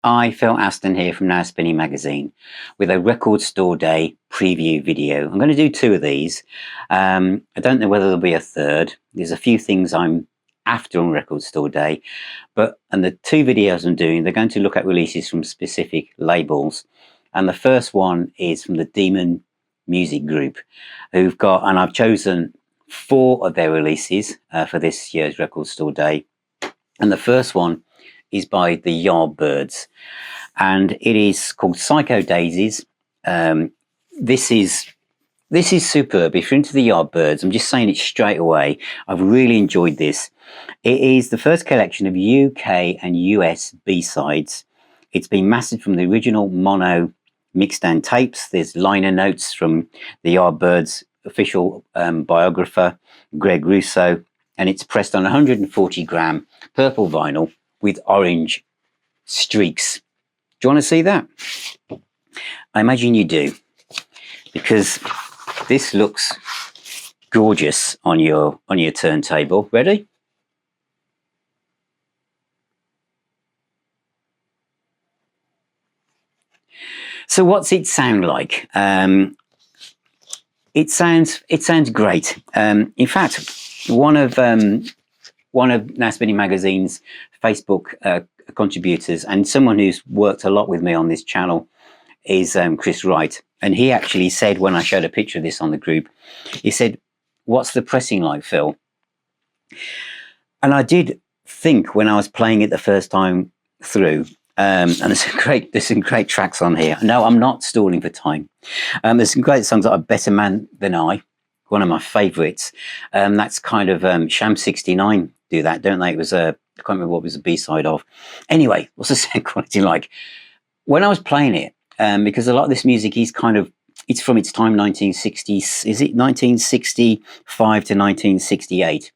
Hi, Phil Aston here from Now Spinning Magazine with a Record Store Day preview video. I'm going to do two of these. I don't know whether there'll be a third. There's a few things I'm after on Record Store Day, and the two videos I'm doing, they're going to look at releases from specific labels. And the first one is from the Demon Music Group, who've got, and I've chosen 4 of their releases for this year's Record Store Day. And the first one is by the Yardbirds, and it is called Psycho Daisies. This is superb. If you're into the Yardbirds, I'm just saying it straight away, I've really enjoyed this. It is the first collection of UK and US B-sides. It's been mastered from the original mono mixdown tapes. There's liner notes from the Yardbirds official biographer, Greg Russo, and it's pressed on 140 gram purple vinyl with orange streaks. Do you want to see that? I imagine you do, because this looks gorgeous on your turntable. Ready? So what's it sound like? It sounds great. In fact, one of Now Spinning Magazine's Facebook contributors, and someone who's worked a lot with me on this channel, is Chris Wright. And he actually said, when I showed a picture of this on the group, he said, "What's the pressing like, Phil?" And I did think, when I was playing it the first time through, and there's some great tracks on here. No, I'm not stalling for time. There's some great songs like "A Better Man Than I," one of my favourites. That's kind of Sham 69 do that, don't they? It was I can't remember what was the B-side of. Anyway, what's the sound quality like? When I was playing it, because a lot of this music is it's from its time, 1960s, is it 1965 to 1968?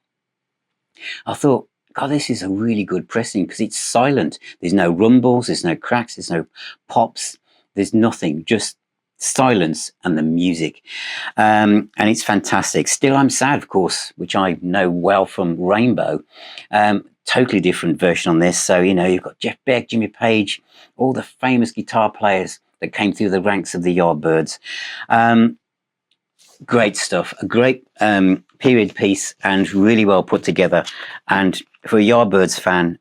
I thought, God, this is a really good pressing, because it's silent. There's no rumbles, there's no cracks, there's no pops, there's nothing, just silence and the music. And it's fantastic. Still I'm Sad, of course, which I know well from Rainbow. Totally different version on this. So, you've got Jeff Beck, Jimmy Page, all the famous guitar players that came through the ranks of the Yardbirds. Great stuff. A great period piece, and really well put together. And for a Yardbirds fan,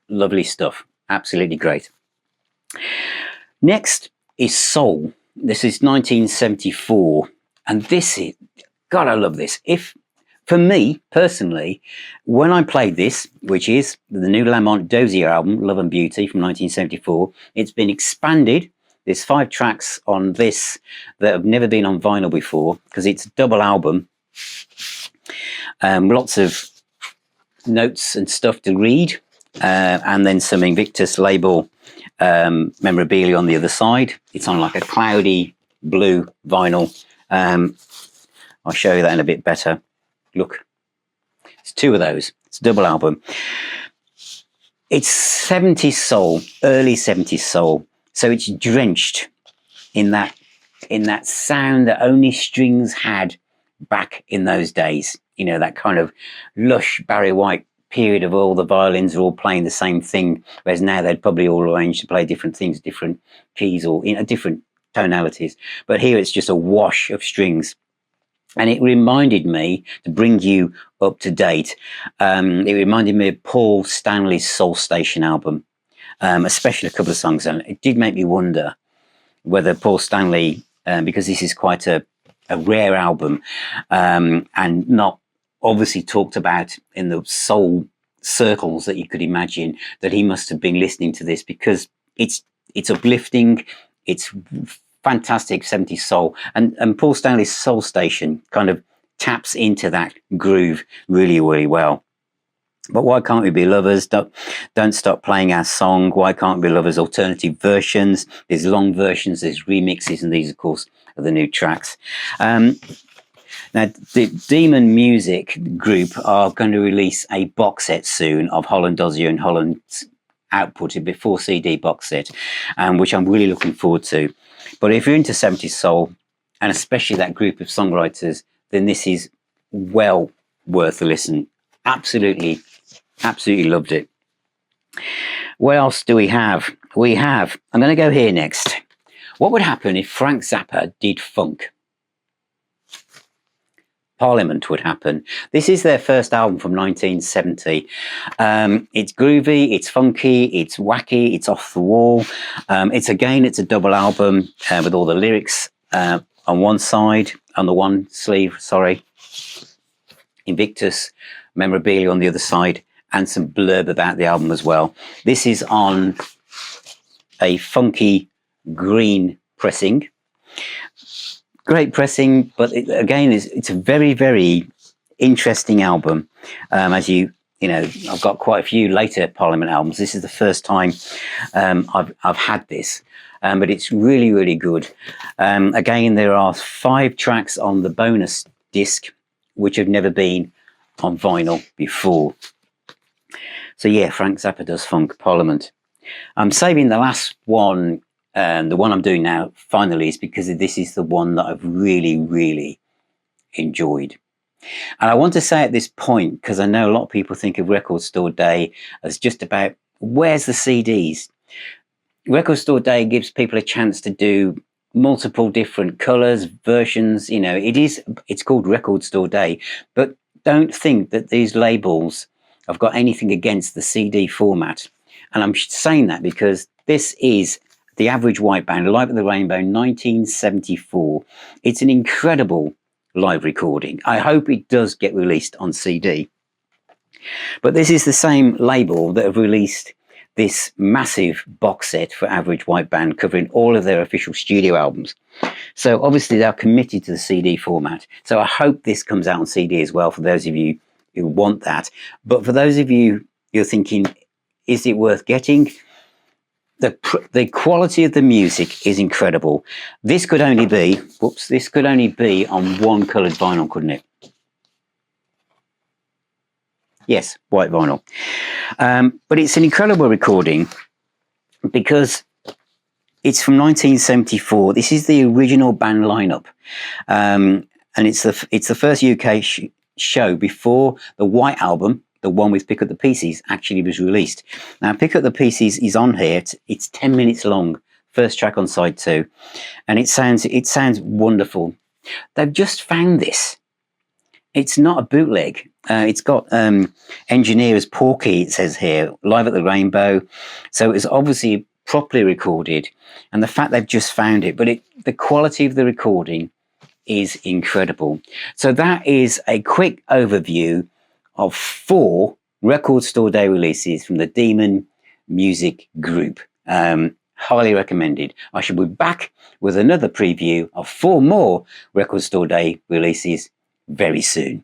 lovely stuff. Absolutely great. Next is Soul. This is 1974. And this is, God, I love this. For me, personally, when I played this, which is the new Lamont Dozier album, Love and Beauty from 1974, it's been expanded. There's 5 tracks on this that have never been on vinyl before, because it's a double album. Lots of notes and stuff to read, and then some Invictus label memorabilia on the other side. It's on like a cloudy blue vinyl. I'll show you that in a bit better. Look, it's 2 of those. It's a double album. It's 70s soul, early 70s soul. So it's drenched in that sound that only strings had back in those days. That kind of lush Barry White period of all the violins are all playing the same thing, whereas now they'd probably all arrange to play different things, different keys, or different tonalities. But here it's just a wash of strings. And it reminded me, to bring you up to date, it reminded me of Paul Stanley's Soul Station album, especially a couple of songs. And it did make me wonder whether Paul Stanley, because this is quite a rare album, and not obviously talked about in the soul circles that you could imagine, that he must have been listening to this, because it's uplifting, it's fantastic 70s soul, and Paul Stanley's Soul Station kind of taps into that groove really, really well. But Why Can't We Be Lovers? Don't Stop Playing Our Song. Why Can't We Be Lovers? Alternative versions. There's long versions, there's remixes, and these, of course, are the new tracks. Now, the Demon Music Group are going to release a box set soon of Holland Dozier and Holland's output, a before CD box set, which I'm really looking forward to. But if you're into 70s soul, and especially that group of songwriters, then this is well worth a listen. Absolutely loved it. What else do we have? I'm going to go here next. What would happen if Frank Zappa did funk? Parliament would happen. This is their first album from 1970. It's groovy, it's funky, it's wacky, it's off the wall. It's a double album with all the lyrics on the one sleeve, Invictus memorabilia on the other side, and some blurb about the album as well. This is on a funky green pressing. Great pressing, but it's a very, very interesting album. As you know, I've got quite a few later Parliament albums. This is the first time I've had this, but it's really, really good. Again, there are 5 tracks on the bonus disc, which have never been on vinyl before. So yeah, Frank Zappa does funk, Parliament. I'm saving the last one. The one I'm doing now finally is because this is the one that I've really, really enjoyed. And I want to say at this point, because I know a lot of people think of Record Store Day as just about, where's the CDs? Record Store Day gives people a chance to do multiple different colours, versions. You know, it's called Record Store Day, but don't think that these labels have got anything against the CD format. And I'm saying that because this is The Average White Band, Live at the Rainbow, 1974. It's an incredible live recording. I hope it does get released on CD. But this is the same label that have released this massive box set for Average White Band, covering all of their official studio albums. So obviously they're committed to the CD format. So I hope this comes out on CD as well, for those of you who want that. But for those of you who are thinking, is it worth getting? The quality of the music is incredible. This could only be on one coloured vinyl, couldn't it? Yes, white vinyl. But it's an incredible recording because it's from 1974. This is the original band lineup, and it's the first UK show before the White Album, the one with Pick Up the Pieces, actually was released. Now, Pick Up the Pieces is on here. It's 10 minutes long, first track on side 2, and it sounds wonderful. They've just found this. It's not a bootleg. It's got engineers Porky, it says here, Live at the Rainbow. So it's obviously properly recorded, and the fact they've just found it, but the quality of the recording is incredible. So that is a quick overview of 4 Record Store Day releases from the Demon Music Group. Highly recommended. I shall be back with another preview of 4 more Record Store Day releases very soon.